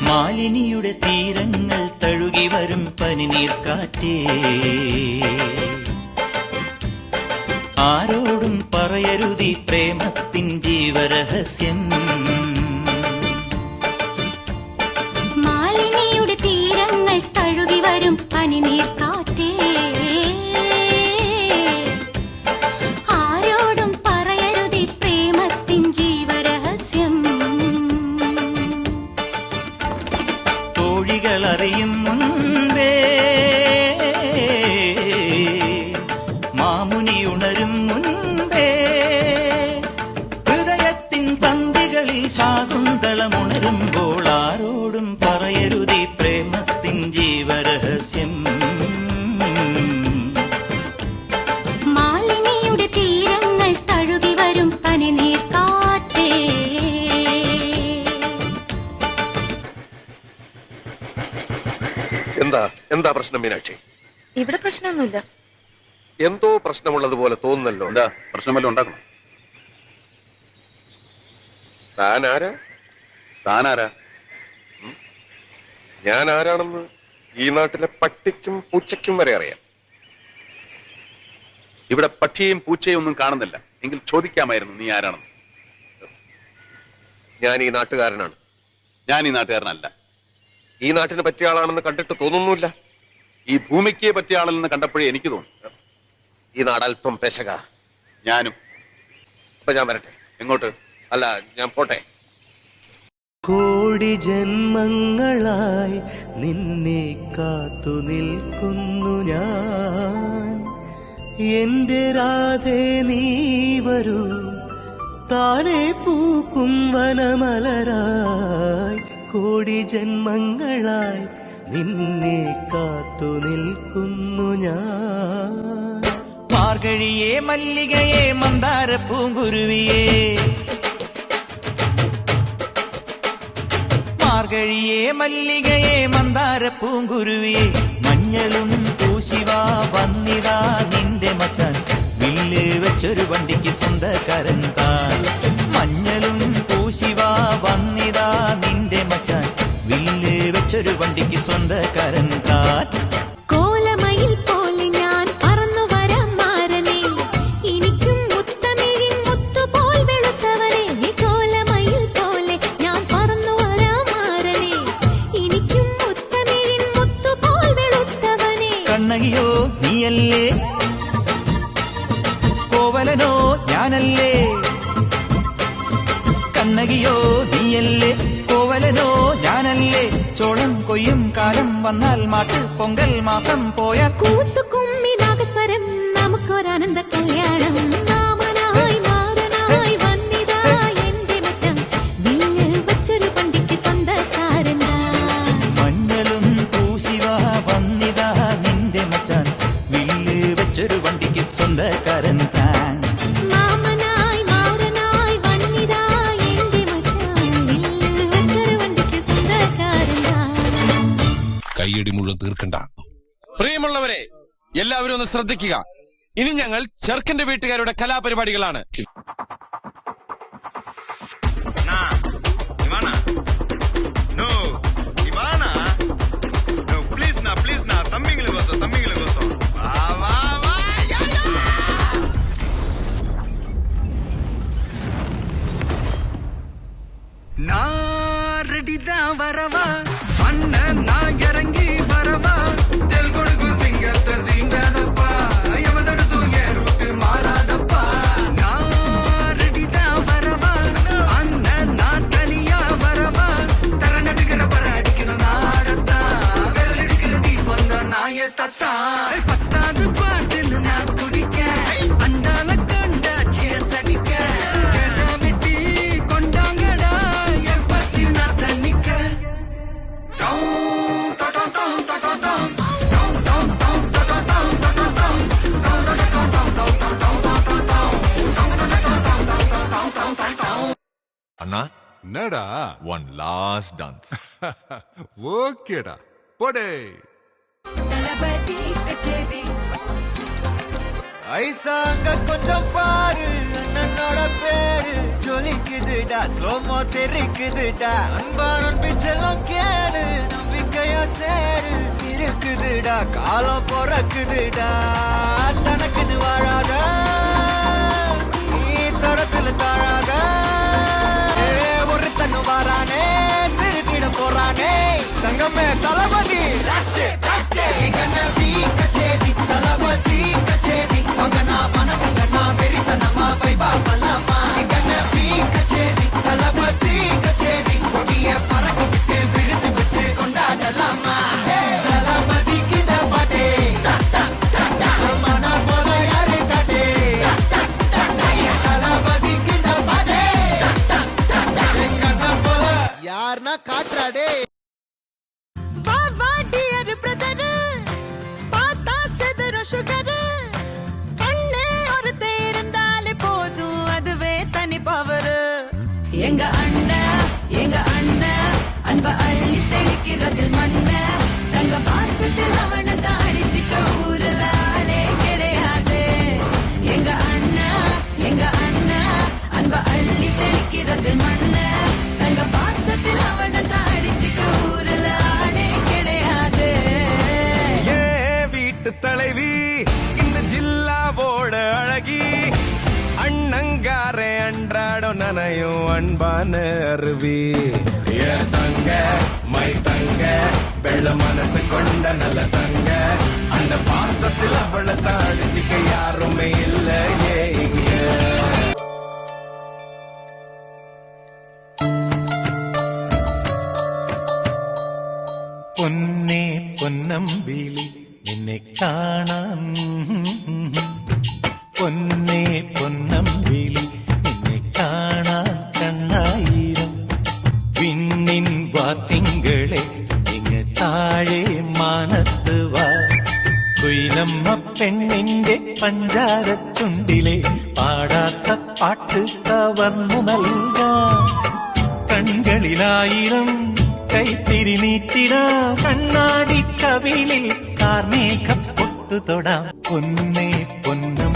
മാലിനിയുടെ തീരങ്ങൾ തഴുകി വരും പനിനീർക്കാറ്റേ, ആരോടും പറയരുതീ പ്രേമത്തിൻ ജീവരഹസ്യം. മാലിനിയുടെ തീരങ്ങൾ തഴുകി വരും പനിനീർക്കാറ്റേ, ആരോടും പറയരുതീ പ്രേമത്തിൻ ജീവരഹസ്യം. തോഴികളറിയും മുൻപേ മാമുനി ഉണരും മുൻപേ, ഹൃദയത്തിൻ പന്തികളിൽ ശാകുന്തളമുണരുമ്പോൾ ആരോടും പറയരുതീ പ്രേമത്തിൻ ജീവരഹസ്യം. മാലിനിയുടെ തീരങ്ങൾ തഴുകി വരും പനിനീർക്കാറ്റേ. എന്താ പ്രശ്നം മീനാക്ഷി? ഇവിടെ പ്രശ്നമൊന്നുമില്ല. എന്തോ പ്രശ്നമുള്ളതുപോലെ തോന്നുന്നല്ലോ. എന്താ പ്രശ്നം വല്ലതും ഉണ്ടാക്കണം? താനാരാ? ഞാൻ ആരാണെന്ന് ഈ നാട്ടിലെ പട്ടിക്കും പൂച്ചയ്ക്കും വരെ അറിയാം. ഇവിടെ പക്ഷിയും പൂച്ചയും ഒന്നും കാണുന്നില്ല. എങ്കിൽ ചോദിക്കാമായിരുന്നു നീ ആരാണെന്ന്. ഞാൻ ഈ നാട്ടുകാരനാണ്. ഞാൻ ഈ നാട്ടുകാരനല്ല. ഈ നാട്ടിന് പറ്റിയ ആളാണെന്ന് കണ്ടിട്ട് തോന്നുന്നില്ല. ഈ ഭൂമിക്ക് പറ്റിയ ആളെന്ന് കണ്ടപ്പോഴേ എനിക്ക് തോന്നി. ഈ നാടൽപ്പം പെശക. ഞാനും. അപ്പൊ ഞാൻ വരട്ടെ. എങ്ങോട്ട്? അല്ല, ഞാൻ പോട്ടെ. കോടി ജന്മങ്ങളായി നിന്നെ കാത്തു നിൽക്കുന്നു ഞാൻ. എന്റെ രാധേ നീ വരൂ, താനെ പൂക്കും വനമലരായി. കോടി ജന്മങ്ങളായി നിന്നെ കാത്തു നിൽക്കുന്നു ഞാൻ. മാർഗഴിയേ മല്ലികയെ മന്ദാര പൂങ്കുരുവിയേ, മാർഗഴിയേ മല്ലികയെ മന്ദാര പൂങ്കുരുവിയെ, മഞ്ഞളും പൂശിവാ വന്നിതാ നിന്റെ മച്ചാൻ, വില്ല് വെച്ചൊരു വണ്ടിക്ക് സ്വന്തക്കാരൻ താൻ. മഞ്ഞളും പൂശിവാ വന്നിതാ നിന്റെ മച്ചാൻ, വില്ല് വെച്ചൊരു വണ്ടിക്ക് സ്വന്തക്കാരൻ താൻ. കോലമയിൽ പോലെ ഞാൻ പറന്നു വരാം മാരനെ, എനിക്കും മുത്തമിഴിൻ മുത്തുപോൽ വെളുത്തവനെ. കോലമയിൽ പോലെ ഞാൻ പറന്നു വരാം മാരനെ, എനിക്കും മുത്തമിഴിൻ മുത്തുപോൽ വെളുത്തവനെ. കണ്ണകിയോ നീയല്ലേ, കോവലനോ ഞാനല്ലേ. കണ്ണകിയോ നീയല്ലേ, കോവലനോ ഞാനല്ലേ. ചോളം കൊയ്യും കാലം വന്നാൽ മാട്ട് പൊങ്കൽ മാസം പോയ കൂത്തുകുമ്മി നാഗസ്വരം നമുക്കൊരാനന്ദ കല്യാണം. മാമനായി മാറനായി വന്നിതാ എന്റെ മച്ചൻ, വില്ല് വെച്ചൊരു പണ്ടിക്ക് സ്വന്തക്കാരൻ. മഞ്ഞളും പൂശിവാ വന്നിതാ നിന്റെ മച്ചാൻ, വില്ല് വെച്ചൊരു വണ്ടിക്ക് സ്വന്തക്കാരൻ താൻ. മാമനായി മാറനായി വന്നിതാ എന്റെ മച്ചൻ, വില്ല് വെച്ചൊരു വണ്ടിക്ക് സ്വന്തക്കാരൻ. കൈയടി മുഴുവൻ തീർക്കണ്ട. പ്രിയമുള്ളവരെ, എല്ലാവരും ഒന്ന് ശ്രദ്ധിക്കുക. ഇനി ഞങ്ങൾ ചെറുക്കന്റെ വീട്ടുകാരുടെ കലാപരിപാടികളാണ്. வரவா அண்ணன் நான் இறங்கி வரவா தெல் கொடுக்கும் சிங்கத்தை சீண்டாதப்பா எவதடுத்து ஏறுட்டு மாறாதப்பா நான் ரெடிதான் வரவா அண்ணன் நான் தனியா வரவா தர நடுக்கிற பர அடிக்கிற நாடத்தா விரல் எடுக்கிற தீபம் தான் நாய தத்தா பத்தாவது பாட்டில் நான் குடிக்க அண்டால கண்டா சேஸ் அடிக்க கேட்டா வெட்டி கொண்டாங்கடா என் பசி நான் தண்ணிக்க அண்ணா என்னடா ஒன் லாஸ்ட் டான்ஸ் ஓகேடா போடே ஐசாங்க கொஞ்சம் பாரு அண்ணனோட பேரு ஜொலிக்குதுடா ஸ்லோமோ தெரிக்குதுடா அன்பான பிச்செல்லாம் கேளு நடக்குதுடா காலம் பிறக்குதுடா தனக்குன்னு வாழாத நீ தரத்துல தாழாத ஒரு தன்னு வாரானே திருத்திட போறானே தங்கமே தளபதி கச்சேரி தளபதி கச்சேரி மகனா மனசங்கனா வெறித்தனமா பைபா பலமா கச்சேரி தளபதி கச்சேரி கொடிய பறக்க விட்டு விருது வச்சு கொண்டாடலாமா தளபதி கிட்ட பாட்டே மன போல யாரு காட்டே தளபதி கிட்ட பாட்டே கண்ண போல யாருன்னா காட்டுறாடே வா வா டியர் பிரதர் பாத்தா செதற சுகர் கண்ணே ஒருத்தே இருந்தாலே போதும் அதுவே தனி பவர் எங்க அண்ணன் அன்ப அள்ளி தெளிக்கிறதில் மண்ண தங்க பாசத்தில் அவனை தான் அடிச்சுக்க ஊருல ஆளே கிடையாது எங்க அண்ணன் அன்ப அள்ளி தெளிக்கிறதில் மண்ண தங்க பாசத்தில் அவனை தான் அடிச்சுக்க ஊருல ஆளே கிடையாது ஏ வீட்டு தலைவி இந்த ஜில்லாவோட அழகி அண்ணங்காரே அன்றாடம் நனையும் அன்பான அருவி ஏ தங்க மை தங்க வெள்ள மனசு கொண்ட நல்ல தங்க அந்த பாசத்தில் அவளை தாடிச்சிக்க யாருமே இல்லையே இங்க പൊന്നേ പൊന്നമ്പിളി നിന്നെ കാണാൻ പൊന്നേ പൊന്നമ്പിളി നിന്നെ കാണാൻ കണ്ണായിരം വിണ്ണിൻ വാത്തിങ്കളെ ഇങ്ങ് താഴെ മാനത്ത് വാ കുയിലമ്മ പെണ്ണിന്റെ പഞ്ചാര ചുണ്ടിലെ പാടാത്ത പാട്ട് കവർന്നു നൽകാം കൺകളിലായിരം കൈത്തിരി നീട്ടിടാം കണ്ണാടി കവിളിൽ കാർമേഘ പൊട്ടു തൊടാം പൊന്നേ പൊന്ന